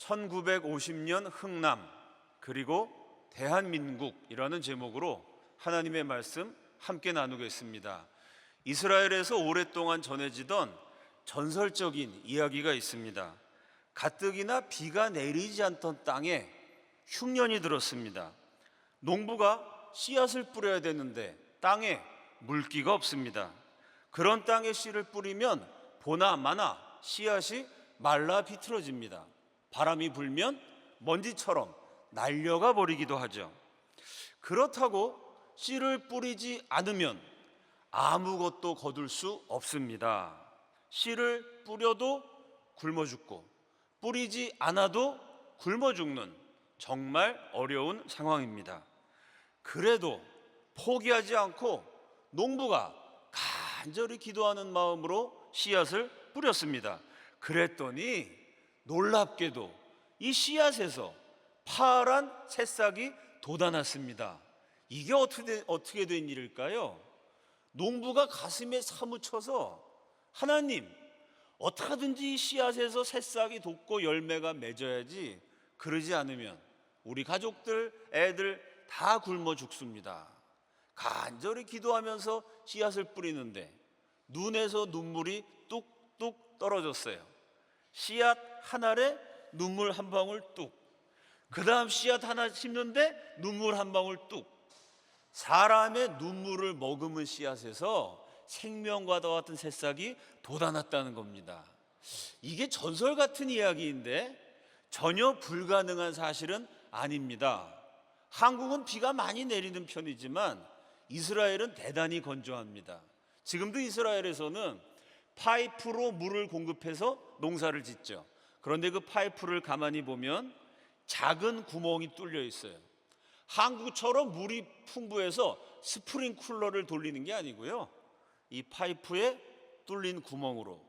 1950년 흥남 그리고 대한민국이라는 제목으로 하나님의 말씀 함께 나누겠습니다. 이스라엘에서 오랫동안 전해지던 전설적인 이야기가 있습니다. 가뜩이나 비가 내리지 않던 땅에 흉년이 들었습니다. 농부가 씨앗을 뿌려야 되는데 땅에 물기가 없습니다. 그런 땅에 씨를 뿌리면 보나마나 씨앗이 말라 비틀어집니다. 바람이 불면 먼지처럼 날려가 버리기도 하죠. 그렇다고 씨를 뿌리지 않으면 아무것도 거둘 수 없습니다. 씨를 뿌려도 굶어 죽고 뿌리지 않아도 굶어 죽는 정말 어려운 상황입니다. 그래도 포기하지 않고 농부가 간절히 기도하는 마음으로 씨앗을 뿌렸습니다. 그랬더니 놀랍게도 이 씨앗에서 파란 새싹이 돋아났습니다. 이게 어떻게 된 일일까요? 농부가 가슴에 사무쳐서 하나님, 어떻게든지 이 씨앗에서 새싹이 돋고 열매가 맺어야지, 그러지 않으면 우리 가족들, 애들 다 굶어 죽습니다. 간절히 기도하면서 씨앗을 뿌리는데 눈에서 눈물이 뚝뚝 떨어졌어요. 씨앗 한 알에 눈물 한 방울 뚝. 그 다음 씨앗 하나 심는데 눈물 한 방울 뚝. 사람의 눈물을 머금은 씨앗에서 생명과 같은 새싹이 돋아났다는 겁니다. 이게 전설 같은 이야기인데 전혀 불가능한 사실은 아닙니다. 한국은 비가 많이 내리는 편이지만 이스라엘은 대단히 건조합니다. 지금도 이스라엘에서는 파이프로 물을 공급해서 농사를 짓죠. 그런데 그 파이프를 가만히 보면 작은 구멍이 뚫려 있어요. 한국처럼 물이 풍부해서 스프링쿨러를 돌리는 게 아니고요, 이 파이프에 뚫린 구멍으로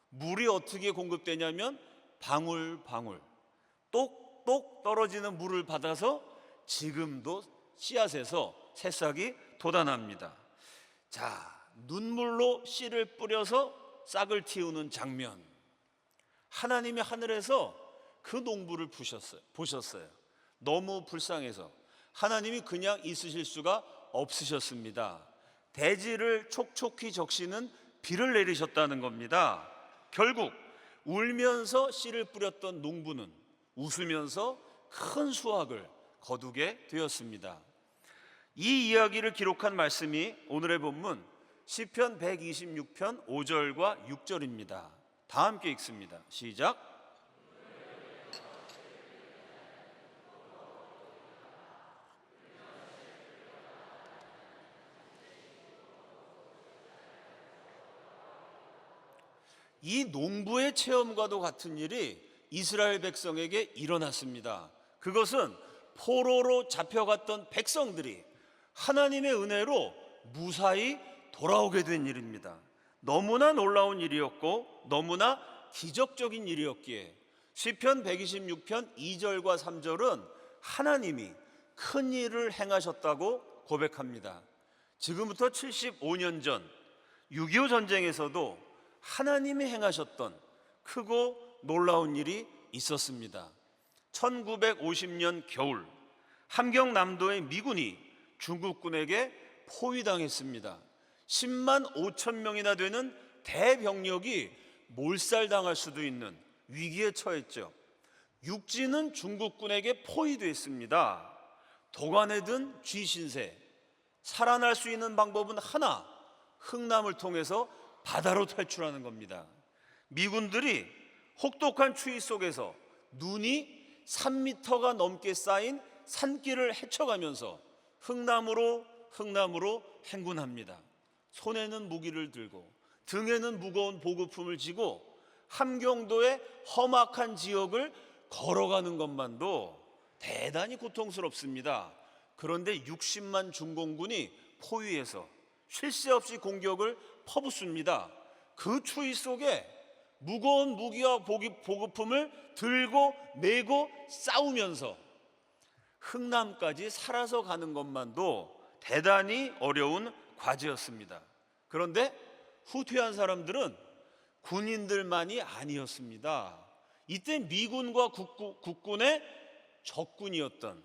물이 어떻게 공급되냐면 방울방울 똑똑 떨어지는 물을 받아서 지금도 씨앗에서 새싹이 돋아납니다. 자, 눈물로 씨를 뿌려서 싹을 틔우는 장면, 하나님이 하늘에서 그 농부를 보셨어요. 너무 불쌍해서 하나님이 그냥 있으실 수가 없으셨습니다. 대지를 촉촉히 적시는 비를 내리셨다는 겁니다. 결국 울면서 씨를 뿌렸던 농부는 웃으면서 큰 수확을 거두게 되었습니다. 이 이야기를 기록한 말씀이 오늘의 본문 시편 126편 5절과 6절입니다. 다 함께 읽습니다. 시작. 이 농부의 체험과도 같은 일이 이스라엘 백성에게 일어났습니다. 그것은 포로로 잡혀갔던 백성들이 하나님의 은혜로 무사히 돌아오게 된 일입니다. 너무나 놀라운 일이었고 너무나 기적적인 일이었기에 시편 126편 2절과 3절은 하나님이 큰 일을 행하셨다고 고백합니다. 지금부터 75년 전 6.25 전쟁에서도 하나님이 행하셨던 크고 놀라운 일이 있었습니다. 1950년 겨울 함경남도의 미군이 중국군에게 포위당했습니다. 10만 5천 명이나 되는 대병력이 몰살당할 수도 있는 위기에 처했죠. 육지는 중국군에게 포위됐습니다. 도관에 든 쥐신세, 살아날 수 있는 방법은 하나, 흥남을 통해서 바다로 탈출하는 겁니다. 미군들이 혹독한 추위 속에서 눈이 3m가 넘게 쌓인 산길을 헤쳐가면서 흥남으로 행군합니다. 손에는 무기를 들고 등에는 무거운 보급품을 지고 함경도의 험악한 지역을 걸어가는 것만도 대단히 고통스럽습니다. 그런데 60만 중공군이 포위해서 쉴 새 없이 공격을 퍼붓습니다. 그 추위 속에 무거운 무기와 보급품을 들고 메고 싸우면서 흥남까지 살아서 가는 것만도 대단히 어려운 과제였습니다. 그런데 후퇴한 사람들은 군인들만이 아니었습니다. 이때 미군과 국군의 적군이었던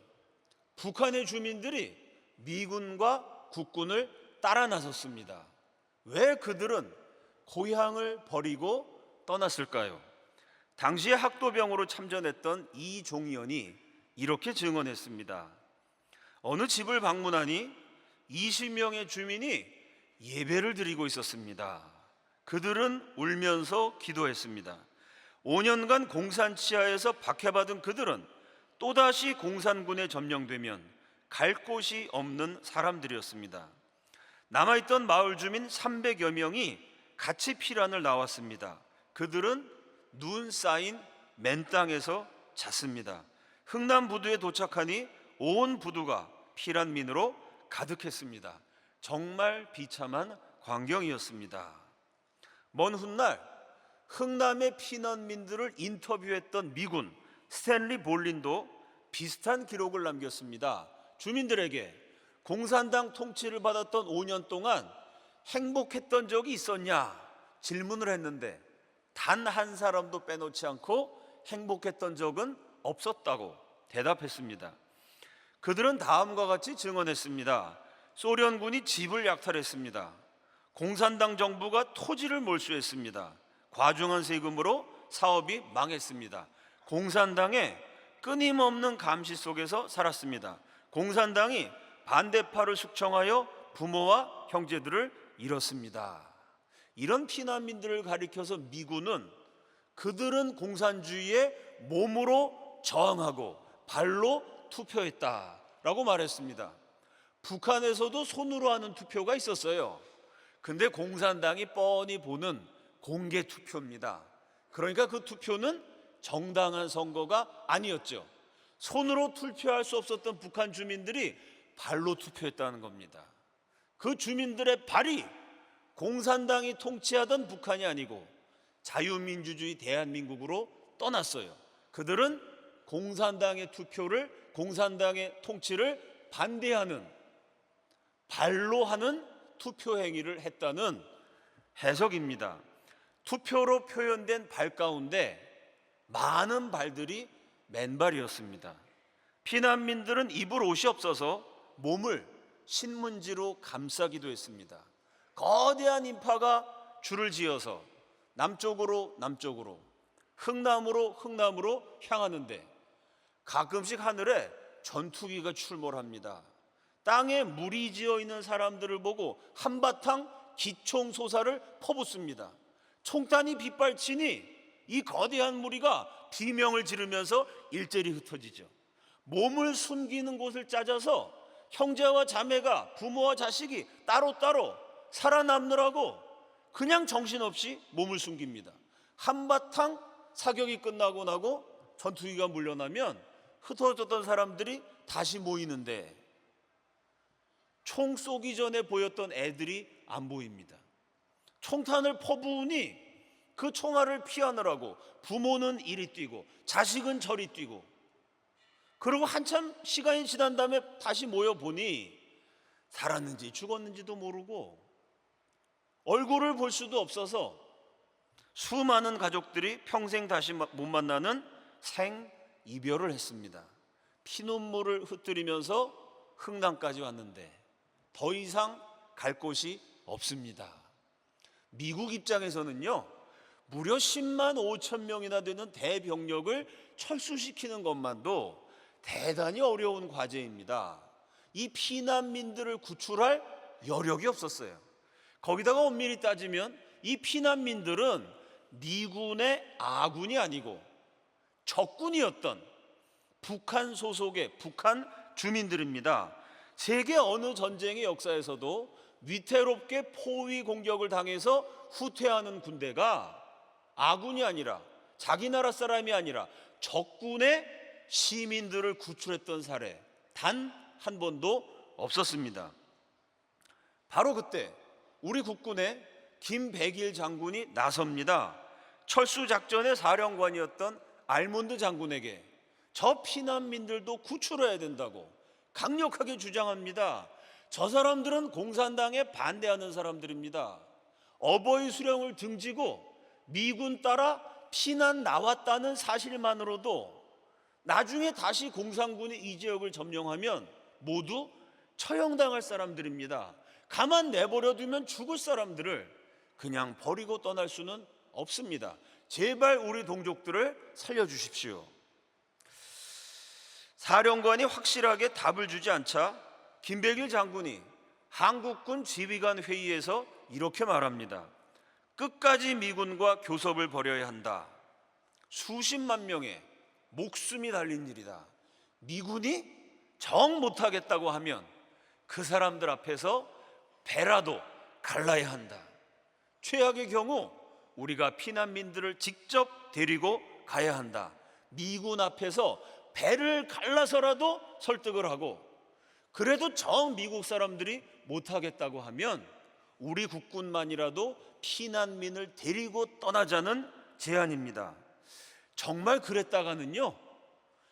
북한의 주민들이 미군과 국군을 따라 나섰습니다. 왜 그들은 고향을 버리고 떠났을까요? 당시에 학도병으로 참전했던 이종현이 이렇게 증언했습니다. 어느 집을 방문하니 20명의 주민이 예배를 드리고 있었습니다. 그들은 울면서 기도했습니다. 5년간 공산 치하에서 박해받은 그들은 또다시 공산군에 점령되면 갈 곳이 없는 사람들이었습니다. 남아있던 마을 주민 300여 명이 같이 피란을 나왔습니다. 그들은 눈 쌓인 맨 땅에서 잤습니다. 흥남 부두에 도착하니 온 부두가 피란민으로 가득했습니다. 정말 비참한 광경이었습니다. 먼 훗날 흥남의 피난민들을 인터뷰했던 미군 스탠리 볼린도 비슷한 기록을 남겼습니다. 주민들에게 공산당 통치를 받았던 5년 동안 행복했던 적이 있었냐 질문을 했는데 단 한 사람도 빼놓지 않고 행복했던 적은 없었다고 대답했습니다. 그들은 다음과 같이 증언했습니다. 소련군이 집을 약탈했습니다. 공산당 정부가 토지를 몰수했습니다. 과중한 세금으로 사업이 망했습니다. 공산당의 끊임없는 감시 속에서 살았습니다. 공산당이 반대파를 숙청하여 부모와 형제들을 잃었습니다. 이런 피난민들을 가리켜서 미군은 그들은 공산주의에 몸으로 저항하고 발로 투표했다라고 말했습니다. 북한에서도 손으로 하는 투표가 있었어요. 근데 공산당이 뻔히 보는 공개 투표입니다. 그러니까 그 투표는 정당한 선거가 아니었죠. 손으로 투표할 수 없었던 북한 주민들이 발로 투표했다는 겁니다. 그 주민들의 발이 공산당이 통치하던 북한이 아니고 자유민주주의 대한민국으로 떠났어요. 그들은 공산당의 통치를 반대하는 발로 하는 투표 행위를 했다는 해석입니다. 투표로 표현된 발 가운데 많은 발들이 맨발이었습니다. 피난민들은 입을 옷이 없어서 몸을 신문지로 감싸기도 했습니다. 거대한 인파가 줄을 지어서 남쪽으로 흥남으로 향하는데 가끔씩 하늘에 전투기가 출몰합니다. 땅에 물이 지어 있는 사람들을 보고 한바탕 기총소사를 퍼붓습니다. 총탄이 빗발치니 이 거대한 무리가 비명을 지르면서 일제히 흩어지죠. 몸을 숨기는 곳을 찾아서 형제와 자매가, 부모와 자식이 따로따로 살아남느라고 그냥 정신없이 몸을 숨깁니다. 한바탕 사격이 끝나고 나고 전투기가 물러나면 흩어졌던 사람들이 다시 모이는데 총 쏘기 전에 보였던 애들이 안 보입니다. 총탄을 퍼부으니 그 총알을 피하느라고 부모는 이리 뛰고 자식은 저리 뛰고, 그리고 한참 시간이 지난 다음에 다시 모여보니 살았는지 죽었는지도 모르고 얼굴을 볼 수도 없어서 수많은 가족들이 평생 다시 못 만나는 생이별을 했습니다. 피눈물을 흩뜨리면서 흥남까지 왔는데 더 이상 갈 곳이 없습니다. 미국 입장에서는요, 무려 10만 5천 명이나 되는 대병력을 철수시키는 것만도 대단히 어려운 과제입니다. 이 피난민들을 구출할 여력이 없었어요. 거기다가 엄밀히 따지면 이 피난민들은 미군의 아군이 아니고 적군이었던 북한 소속의 북한 주민들입니다. 세계 어느 전쟁의 역사에서도 위태롭게 포위 공격을 당해서 후퇴하는 군대가 아군이 아니라, 자기 나라 사람이 아니라 적군의 시민들을 구출했던 사례 단 한 번도 없었습니다. 바로 그때 우리 국군의 김백일 장군이 나섭니다. 철수작전의 사령관이었던 알몬드 장군에게 저 피난민들도 구출해야 된다고 강력하게 주장합니다. 저 사람들은 공산당에 반대하는 사람들입니다. 어버이 수령을 등지고 미군 따라 피난 나왔다는 사실만으로도 나중에 다시 공산군이 이 지역을 점령하면 모두 처형당할 사람들입니다. 가만 내버려두면 죽을 사람들을 그냥 버리고 떠날 수는 없습니다. 제발 우리 동족들을 살려주십시오. 사령관이 확실하게 답을 주지 않자 김백일 장군이 한국군 지휘관 회의에서 이렇게 말합니다. 끝까지 미군과 교섭을 벌여야 한다. 수십만 명의 목숨이 달린 일이다. 미군이 정 못하겠다고 하면 그 사람들 앞에서 배라도 갈라야 한다. 최악의 경우 우리가 피난민들을 직접 데리고 가야 한다. 미군 앞에서 배를 갈라서라도 설득을 하고, 그래도 정 미국 사람들이 못하겠다고 하면 우리 국군만이라도 피난민을 데리고 떠나자는 제안입니다. 정말 그랬다가는요,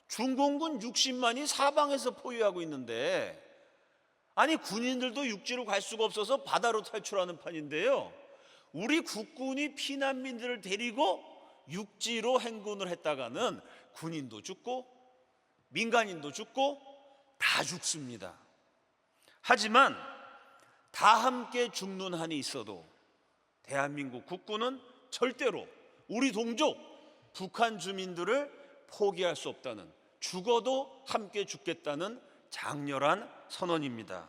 중공군 60만이 사방에서 포위하고 있는데, 아니 군인들도 육지로 갈 수가 없어서 바다로 탈출하는 판인데요, 우리 국군이 피난민들을 데리고 육지로 행군을 했다가는 군인도 죽고 민간인도 죽고 다 죽습니다. 하지만 다 함께 죽는 한이 있어도 대한민국 국군은 절대로 우리 동족 북한 주민들을 포기할 수 없다는, 죽어도 함께 죽겠다는 장렬한 선언입니다.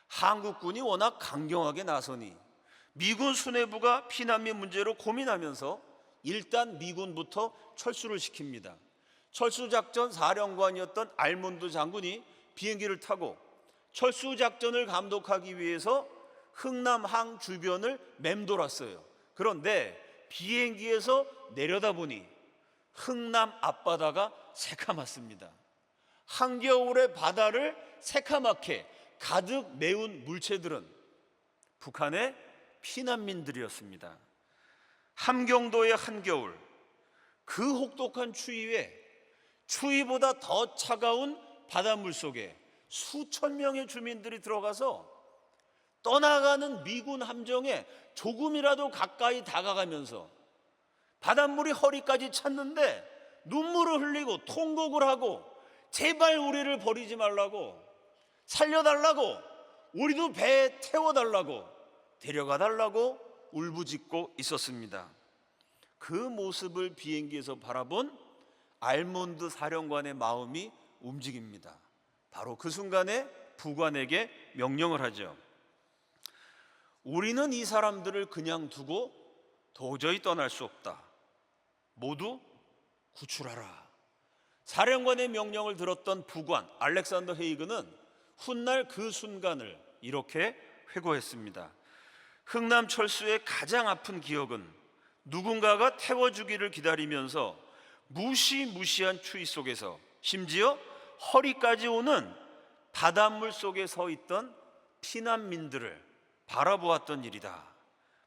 한국군이 워낙 강경하게 나서니 미군 수뇌부가 피난민 문제로 고민하면서 일단 미군부터 철수를 시킵니다. 철수작전 사령관이었던 알몬드 장군이 비행기를 타고 철수작전을 감독하기 위해서 흥남항 주변을 맴돌았어요. 그런데 비행기에서 내려다보니 흥남 앞바다가 새카맣습니다. 한겨울의 바다를 새카맣게 가득 메운 물체들은 북한의 피난민들이었습니다. 함경도의 한겨울, 그 혹독한 추위에 추위보다 더 차가운 바닷물 속에 수천 명의 주민들이 들어가서 떠나가는 미군 함정에 조금이라도 가까이 다가가면서 바닷물이 허리까지 찼는데 눈물을 흘리고 통곡을 하고 제발 우리를 버리지 말라고, 살려달라고, 우리도 배에 태워달라고, 데려가달라고 울부짖고 있었습니다. 그 모습을 비행기에서 바라본 알몬드 사령관의 마음이 움직입니다. 바로 그 순간에 부관에게 명령을 하죠. 우리는 이 사람들을 그냥 두고 도저히 떠날 수 없다. 모두 구출하라. 사령관의 명령을 들었던 부관 알렉산더 헤이그는 훗날 그 순간을 이렇게 회고했습니다. 흥남 철수의 가장 아픈 기억은 누군가가 태워주기를 기다리면서 무시무시한 추위 속에서 심지어 허리까지 오는 바닷물 속에 서 있던 피난민들을 바라보았던 일이다.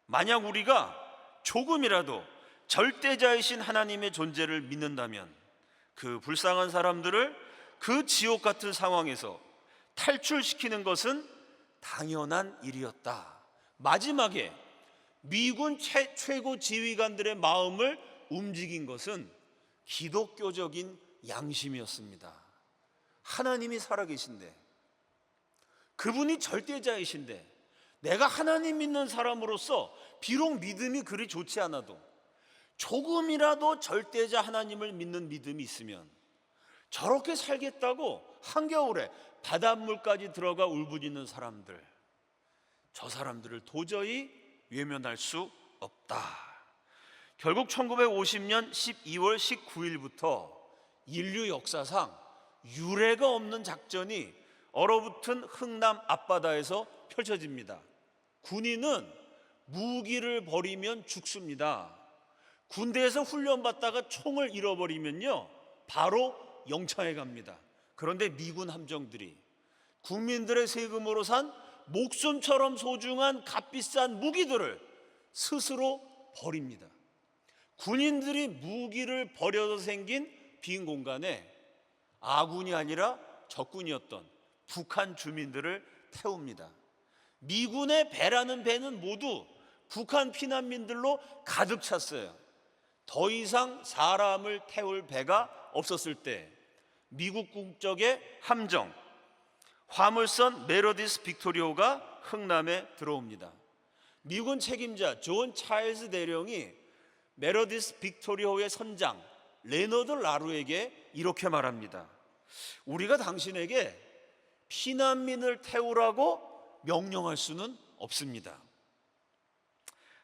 만약 우리가 조금이라도 절대자이신 하나님의 존재를 믿는다면 그 불쌍한 사람들을 그 지옥 같은 상황에서 탈출시키는 것은 당연한 일이었다. 마지막에 미군 최고 지휘관들의 마음을 움직인 것은 기독교적인 양심이었습니다. 하나님이 살아계신데, 그분이 절대자이신데, 내가 하나님 믿는 사람으로서 비록 믿음이 그리 좋지 않아도 조금이라도 절대자 하나님을 믿는 믿음이 있으면 저렇게 살겠다고 한겨울에 바닷물까지 들어가 울부짖는 사람들, 저 사람들을 도저히 외면할 수 없다. 결국 1950년 12월 19일부터 인류 역사상 유례가 없는 작전이 얼어붙은 흥남 앞바다에서 펼쳐집니다. 군인은 무기를 버리면 죽습니다. 군대에서 훈련받다가 총을 잃어버리면요 바로 영창에 갑니다. 그런데 미군 함정들이 국민들의 세금으로 산 목숨처럼 소중한 값비싼 무기들을 스스로 버립니다. 군인들이 무기를 버려서 생긴 빈 공간에 아군이 아니라 적군이었던 북한 주민들을 태웁니다. 미군의 배라는 배는 모두 북한 피난민들로 가득 찼어요. 더 이상 사람을 태울 배가 없었을 때 미국 국적의 함정 화물선 메로디스 빅토리오가 흥남에 들어옵니다. 미군 책임자 존 차일스 대령이 메로디스 빅토리오의 선장 레너드 라루에게 이렇게 말합니다. 우리가 당신에게 피난민을 태우라고 명령할 수는 없습니다.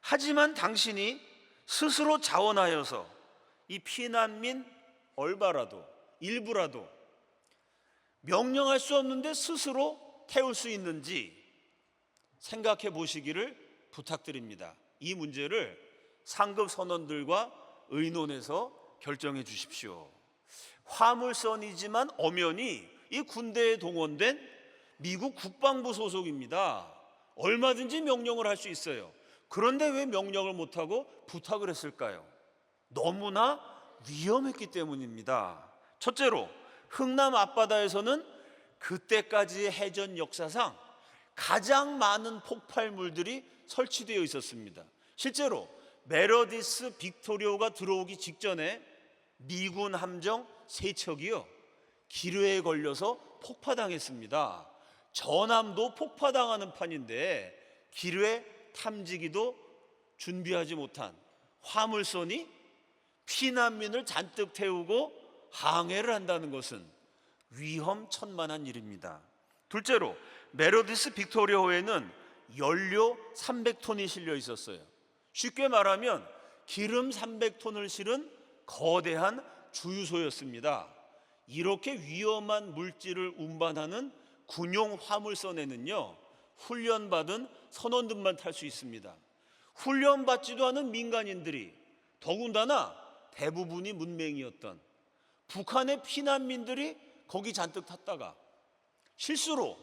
하지만 당신이 스스로 자원하여서 이 피난민 얼바라도 일부라도 명령할 수 없는데 스스로 태울 수 있는지 생각해 보시기를 부탁드립니다. 이 문제를 상급 선원들과 의논해서 결정해 주십시오. 화물선이지만 엄연히 이 군대에 동원된 미국 국방부 소속입니다. 얼마든지 명령을 할 수 있어요. 그런데 왜 명령을 못하고 부탁을 했을까요? 너무나 위험했기 때문입니다. 첫째로 흥남 앞바다에서는 그때까지의 해전 역사상 가장 많은 폭발물들이 설치되어 있었습니다. 실제로 메로디스 빅토리오가 들어오기 직전에 미군 함정 3척이요 기뢰에 걸려서 폭파당했습니다. 전함도 폭파당하는 판인데 기뢰 탐지기도 준비하지 못한 화물선이 피난민을 잔뜩 태우고 항해를 한다는 것은 위험천만한 일입니다. 둘째로 메로디스 빅토리오에는 연료 300톤이 실려 있었어요. 쉽게 말하면 기름 300톤을 실은 거대한 주유소였습니다. 이렇게 위험한 물질을 운반하는 군용 화물선에는요 훈련받은 선원들만 탈 수 있습니다. 훈련받지도 않은 민간인들이, 더군다나 대부분이 문맹이었던 북한의 피난민들이 거기 잔뜩 탔다가 실수로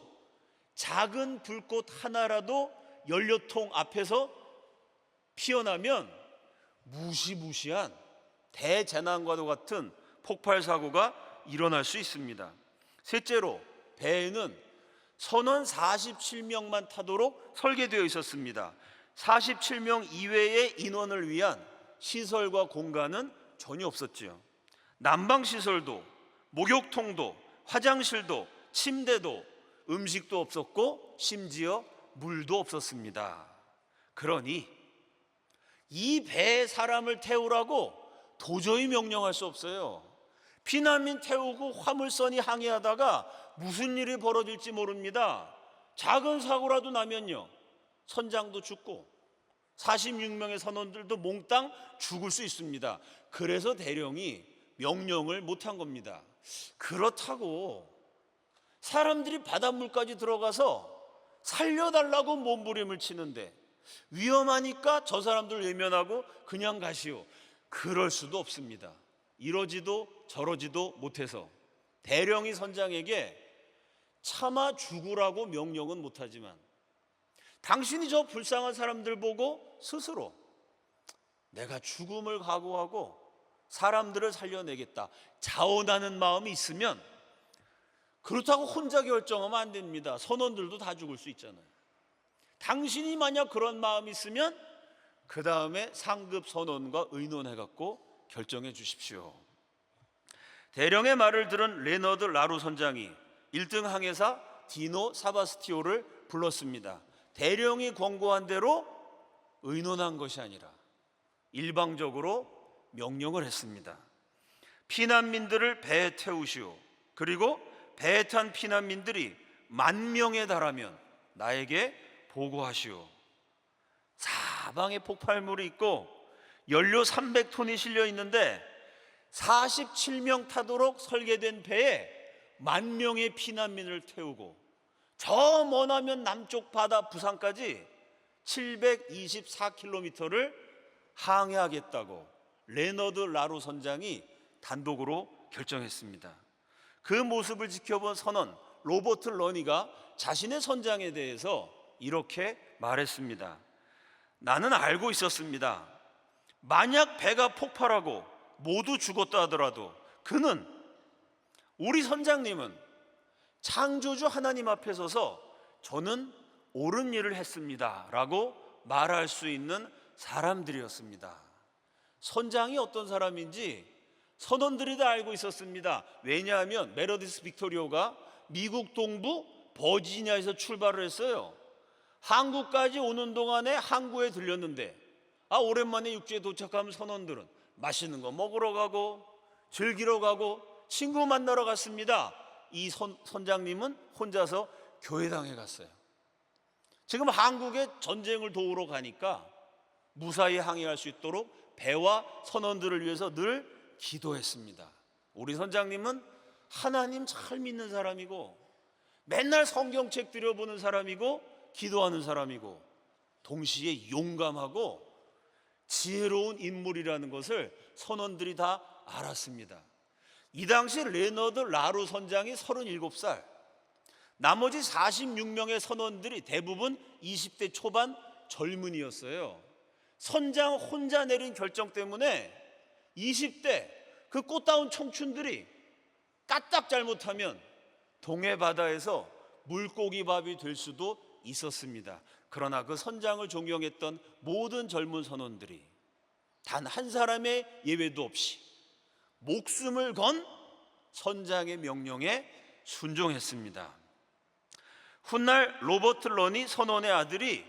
작은 불꽃 하나라도 연료통 앞에서 피어나면 무시무시한 대재난과도 같은 폭발 사고가 일어날 수 있습니다. 셋째로 배에는 선원 47명만 타도록 설계되어 있었습니다. 47명 이외의 인원을 위한 시설과 공간은 전혀 없었지요. 난방시설도, 목욕통도, 화장실도, 침대도, 음식도 없었고 심지어 물도 없었습니다. 그러니 이 배에 사람을 태우라고 도저히 명령할 수 없어요. 피난민 태우고 화물선이 항해하다가 무슨 일이 벌어질지 모릅니다. 작은 사고라도 나면요 선장도 죽고 46명의 선원들도 몽땅 죽을 수 있습니다. 그래서 대령이 명령을 못한 겁니다. 그렇다고 사람들이 바닷물까지 들어가서 살려달라고 몸부림을 치는데 위험하니까 저 사람들 외면하고 그냥 가시오, 그럴 수도 없습니다. 이러지도 저러지도 못해서 대령이 선장에게 차마 죽으라고 명령은 못하지만 당신이 저 불쌍한 사람들 보고 스스로 내가 죽음을 각오하고 사람들을 살려내겠다 자원하는 마음이 있으면, 그렇다고 혼자 결정하면 안 됩니다. 선원들도 다 죽을 수 있잖아요. 당신이 만약 그런 마음이 있으면 그 다음에 상급 선원과 의논해갖고 결정해 주십시오. 대령의 말을 들은 레너드 라루 선장이 1등 항해사 디노 사바스티오를 불렀습니다. 대령이 권고한 대로 의논한 것이 아니라 일방적으로 명령을 했습니다. 피난민들을 배에 태우시오. 그리고 배에 탄 피난민들이 10,000명에 달하면 나에게 보고하시오. 사방에 폭발물이 있고 연료 300톤이 실려 있는데 47명 타도록 설계된 배에 10,000명의 피난민을 태우고 저 머나면 남쪽 바다 부산까지 724km를 항해하겠다고 레너드 라루 선장이 단독으로 결정했습니다. 그 모습을 지켜본 선원 로버트 러니가 자신의 선장에 대해서 이렇게 말했습니다. 나는 알고 있었습니다. 만약 배가 폭발하고 모두 죽었다 하더라도 그는, 우리 선장님은 창조주 하나님 앞에 서서 저는 옳은 일을 했습니다 라고 말할 수 있는 사람들이었습니다. 선장이 어떤 사람인지 선원들이 다 알고 있었습니다. 왜냐하면 메로디스 빅토리오가 미국 동부 버지니아에서 출발을 했어요. 항구까지 오는 동안에 항구에 들렸는데 오랜만에 육지에 도착하면 선원들은 맛있는 거 먹으러 가고 즐기러 가고 친구 만나러 갔습니다. 이 선장님은 혼자서 교회당에 갔어요. 지금 한국에 전쟁을 도우러 가니까 무사히 항해할 수 있도록 배와 선원들을 위해서 늘 기도했습니다. 우리 선장님은 하나님 잘 믿는 사람이고 맨날 성경책 들여보는 사람이고 기도하는 사람이고 동시에 용감하고 지혜로운 인물이라는 것을 선원들이 다 알았습니다. 이 당시 레너드 라루 선장이 37살, 나머지 46명의 선원들이 대부분 20대 초반 젊은이였어요. 선장 혼자 내린 결정 때문에 20대 그 꽃다운 청춘들이 까딱 잘못하면 동해 바다에서 물고기밥이 될 수도 있었습니다. 그러나 그 선장을 존경했던 모든 젊은 선원들이 단 한 사람의 예외도 없이 목숨을 건 선장의 명령에 순종했습니다. 훗날 로버트 런이 선원의 아들이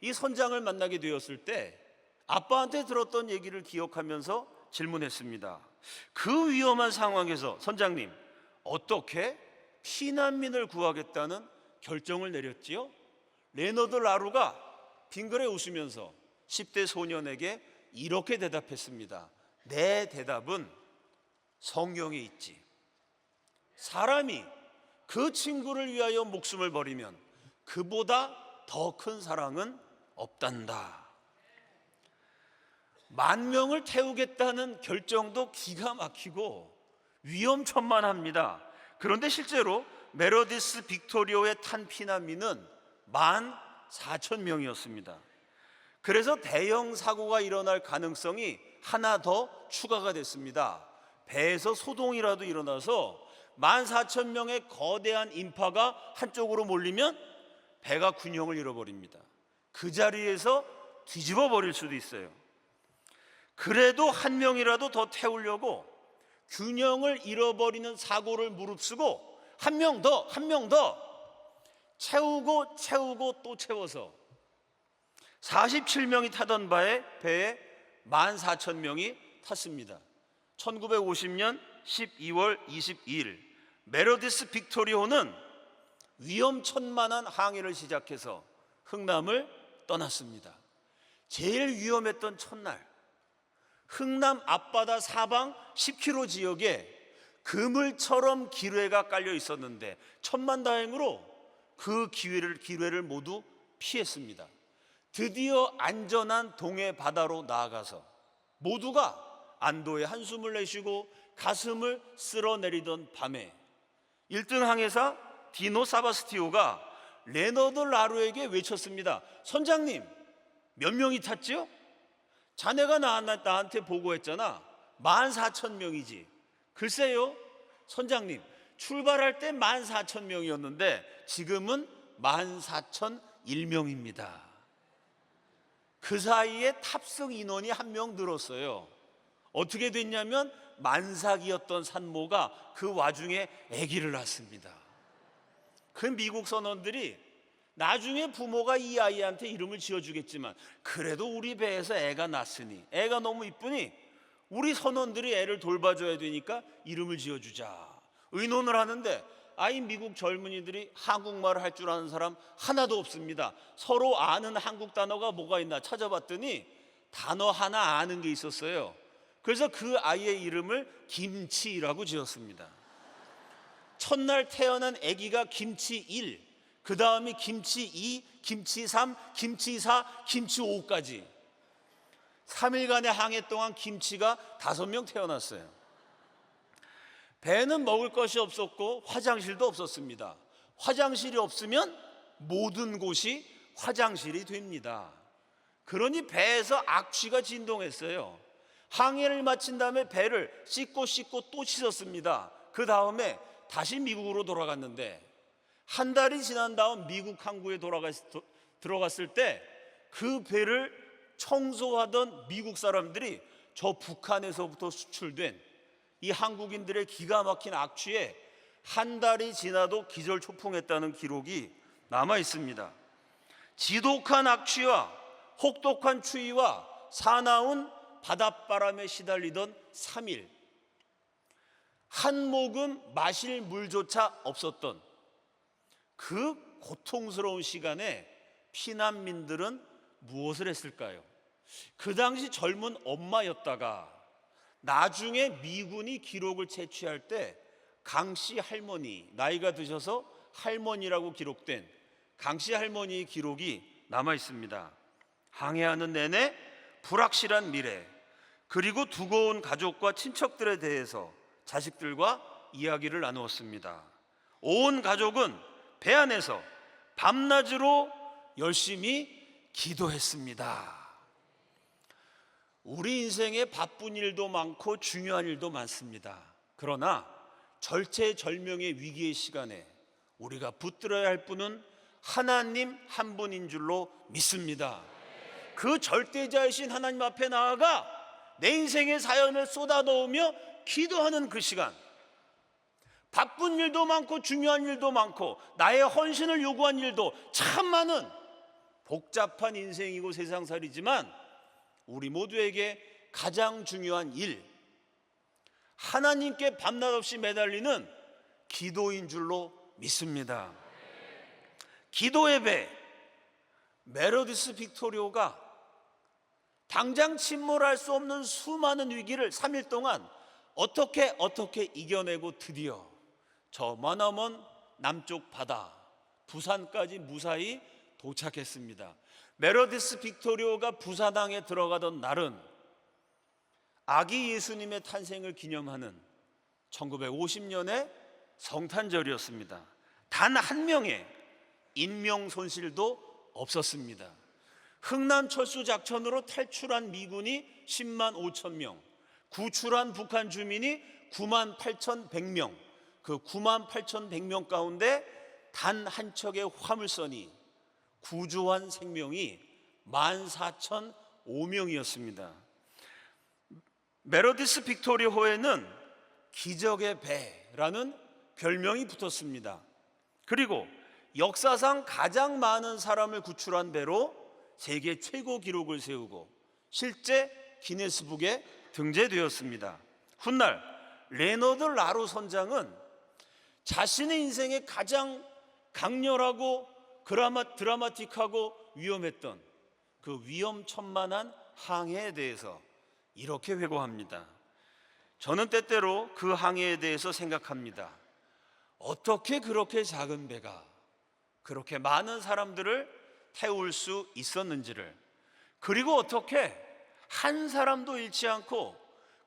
이 선장을 만나게 되었을 때 아빠한테 들었던 얘기를 기억하면서 질문했습니다. 그 위험한 상황에서 선장님 어떻게 피난민을 구하겠다는 결정을 내렸지요? 레너드 라루가 빙그레 웃으면서 10대 소년에게 이렇게 대답했습니다. 내 대답은 성경에 있지. 사람이 그 친구를 위하여 목숨을 버리면 그보다 더 큰 사랑은 없단다. 10,000명을 태우겠다는 결정도 기가 막히고 위험천만합니다. 그런데 실제로 메로디스 빅토리오에 탄 피난민은 14,000명이었습니다. 그래서 대형 사고가 일어날 가능성이 하나 더 추가가 됐습니다. 배에서 소동이라도 일어나서 14,000명의 거대한 인파가 한쪽으로 몰리면 배가 균형을 잃어버립니다. 그 자리에서 뒤집어 버릴 수도 있어요. 그래도 한 명이라도 더 태우려고 균형을 잃어버리는 사고를 무릅쓰고 한 명 더 채우고 또 채워서 47명이 타던 배에 14,000명이 탔습니다. 1950년 12월 22일 메로디스 빅토리오는 위험천만한 항해를 시작해서 흥남을 떠났습니다. 제일 위험했던 첫날, 흥남 앞바다 사방 10km 지역에 그물처럼 기뢰가 깔려 있었는데 천만다행으로 그 기회를 모두 피했습니다. 드디어 안전한 동해 바다로 나아가서 모두가 안도의 한숨을 내쉬고 가슴을 쓸어내리던 밤에 1등 항해사 디노 사바스티오가 레너드 라루에게 외쳤습니다. 선장님, 몇 명이 탔죠? 자네가 나한테 보고했잖아. 14,000명이지. 글쎄요, 선장님, 출발할 때 14,000명이었는데 지금은 14,001명입니다. 그 사이에 탑승 인원이 한 명 늘었어요. 어떻게 됐냐면 만삭이었던 산모가 그 와중에 아기를 낳습니다. 그 미국 선원들이 나중에 부모가 이 아이한테 이름을 지어주겠지만 그래도 우리 배에서 애가 낳았으니 애가 너무 이쁘니 우리 선원들이 애를 돌봐줘야 되니까 이름을 지어주자 의논을 하는데 미국 젊은이들이 한국말을 할 줄 아는 사람 하나도 없습니다. 서로 아는 한국 단어가 뭐가 있나 찾아봤더니 단어 하나 아는 게 있었어요. 그래서 그 아이의 이름을 김치라고 지었습니다. 첫날 태어난 아기가 김치 1, 그 다음이 김치 2, 김치 3, 김치 4, 김치 5까지 3일간의 항해 동안 김치가 5명 태어났어요. 배는 먹을 것이 없었고 화장실도 없었습니다. 화장실이 없으면 모든 곳이 화장실이 됩니다. 그러니 배에서 악취가 진동했어요. 항해를 마친 다음에 배를 씻고 또 씻었습니다. 그 다음에 다시 미국으로 돌아갔는데 한 달이 지난 다음 미국 항구에 들어갔을 때 그 배를 청소하던 미국 사람들이 저 북한에서부터 수출된 이 한국인들의 기가 막힌 악취에 한 달이 지나도 기절초풍했다는 기록이 남아 있습니다. 지독한 악취와 혹독한 추위와 사나운 바닷바람에 시달리던 3일, 한 모금 마실 물조차 없었던 그 고통스러운 시간에 피난민들은 무엇을 했을까요? 그 당시 젊은 엄마였다가 나중에 미군이 기록을 채취할 때 강씨 할머니, 나이가 드셔서 할머니라고 기록된 강씨 할머니의 기록이 남아 있습니다. 항해하는 내내 불확실한 미래, 그리고 두고 온 가족과 친척들에 대해서 자식들과 이야기를 나누었습니다. 온 가족은 배 안에서 밤낮으로 열심히 기도했습니다. 우리 인생에 바쁜 일도 많고 중요한 일도 많습니다. 그러나 절체절명의 위기의 시간에 우리가 붙들어야 할 분은 하나님 한 분인 줄로 믿습니다. 그 절대자이신 하나님 앞에 나아가 내 인생의 사연을 쏟아넣으며 기도하는 그 시간, 바쁜 일도 많고 중요한 일도 많고 나의 헌신을 요구한 일도 참 많은 복잡한 인생이고 세상살이지만 우리 모두에게 가장 중요한 일, 하나님께 밤낮 없이 매달리는 기도인 줄로 믿습니다. 기도의 배 메로디스 빅토리오가 당장 침몰할 수 없는 수많은 위기를 3일 동안 어떻게 이겨내고 드디어 저 머나먼 남쪽 바다 부산까지 무사히 도착했습니다. 메로디스 빅토리오가 부산항에 들어가던 날은 아기 예수님의 탄생을 기념하는 1950년의 성탄절이었습니다. 단 한 명의 인명 손실도 없었습니다. 흥남 철수 작전으로 탈출한 미군이 10만 5천 명, 구출한 북한 주민이 9만 8,100명, 그 9만 8,100명 가운데 단 한 척의 화물선이 구조한 생명이 14,005명이었습니다. 메로디스 빅토리호에는 기적의 배라는 별명이 붙었습니다. 그리고 역사상 가장 많은 사람을 구출한 배로 세계 최고 기록을 세우고 실제 기네스북에 등재되었습니다. 훗날 레너드 라로 선장은 자신의 인생에 가장 강렬하고 드라마틱하고 위험했던 그 위험천만한 항해에 대해서 이렇게 회고합니다. 저는 때때로 그 항해에 대해서 생각합니다. 어떻게 그렇게 작은 배가 그렇게 많은 사람들을 태울 수 있었는지를, 그리고 어떻게 한 사람도 잃지 않고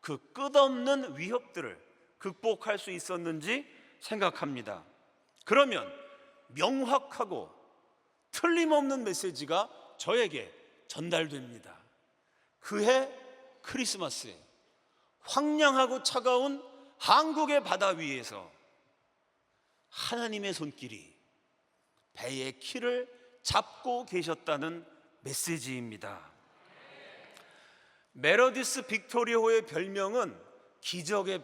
그 끝없는 위협들을 극복할 수 있었는지 생각합니다. 그러면 명확하고 틀림없는 메시지가 저에게 전달됩니다. 그해 크리스마스에 황량하고 차가운 한국의 바다 위에서 하나님의 손길이 배의 키를 잡고 계셨다는 메시지입니다. 메로디스 빅토리호의 별명은 기적의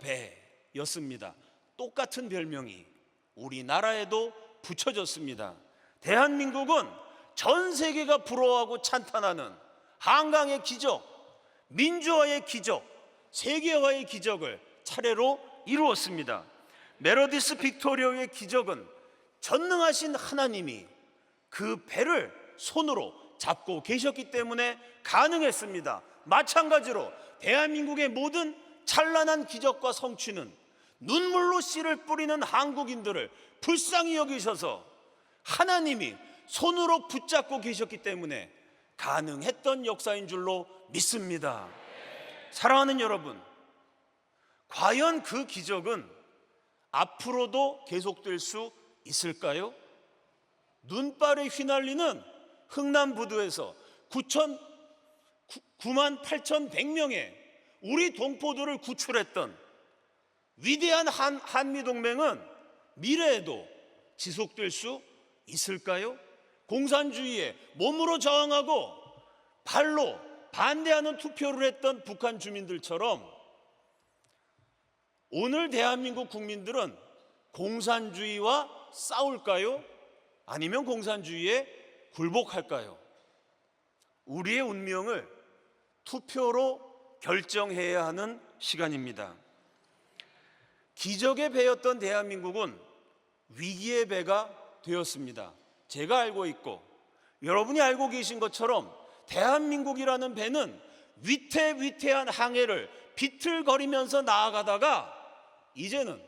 배였습니다. 똑같은 별명이 우리나라에도 붙여졌습니다. 대한민국은 전 세계가 부러워하고 찬탄하는 한강의 기적, 민주화의 기적, 세계화의 기적을 차례로 이루었습니다. 메로디스 빅토리오의 기적은 전능하신 하나님이 그 배를 손으로 잡고 계셨기 때문에 가능했습니다. 마찬가지로 대한민국의 모든 찬란한 기적과 성취는 눈물로 씨를 뿌리는 한국인들을 불쌍히 여기셔서 하나님이 손으로 붙잡고 계셨기 때문에 가능했던 역사인 줄로 믿습니다. 사랑하는 여러분, 과연 그 기적은 앞으로도 계속될 수 있을까요? 눈발에 휘날리는 흥남부두에서 9만 8,100명의 우리 동포들을 구출했던 위대한 한미동맹은 미래에도 지속될 수 있을까요? 공산주의에 몸으로 저항하고 발로 반대하는 투표를 했던 북한 주민들처럼 오늘 대한민국 국민들은 공산주의와 싸울까요? 아니면 공산주의에 굴복할까요? 우리의 운명을 투표로 결정해야 하는 시간입니다. 기적의 배였던 대한민국은 위기의 배가 되었습니다. 제가 알고 있고 여러분이 알고 계신 것처럼 대한민국이라는 배는 위태위태한 항해를 비틀거리면서 나아가다가 이제는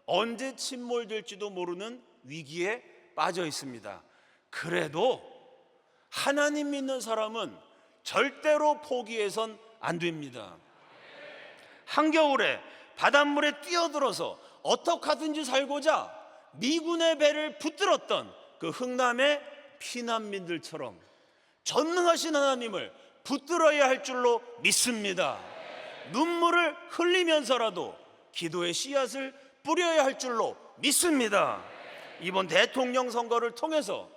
언제 침몰될지도 모르는 위기에 빠져 있습니다. 그래도 하나님 믿는 사람은 절대로 포기해선 안 됩니다. 한겨울에 바닷물에 뛰어들어서 어떻게 하든지 살고자 미군의 배를 붙들었던 그 흥남의 피난민들처럼 전능하신 하나님을 붙들어야 할 줄로 믿습니다. 눈물을 흘리면서라도 기도의 씨앗을 뿌려야 할 줄로 믿습니다. 이번 대통령 선거를 통해서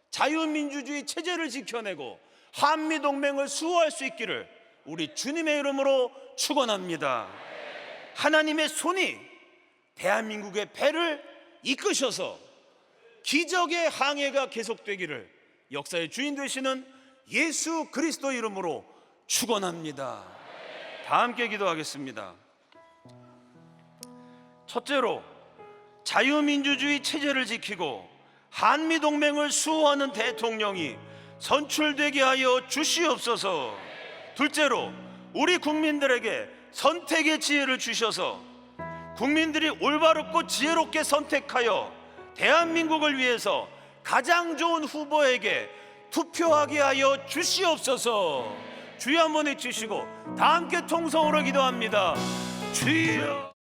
자유민주주의 체제를 지켜내고 한미동맹을 수호할 수 있기를 우리 주님의 이름으로 축원합니다. 하나님의 손이 대한민국의 배를 이끄셔서 기적의 항해가 계속되기를 역사의 주인 되시는 예수 그리스도 이름으로 축원합니다. 다 함께 기도하겠습니다. 첫째로, 자유민주주의 체제를 지키고 한미동맹을 수호하는 대통령이 선출되게 하여 주시옵소서. 둘째로, 우리 국민들에게 선택의 지혜를 주셔서 국민들이 올바르고 지혜롭게 선택하여 대한민국을 위해서 가장 좋은 후보에게 투표하게 하여 주시옵소서. 주여 한번 외치시고 다 함께 통성으로 기도합니다. 주여.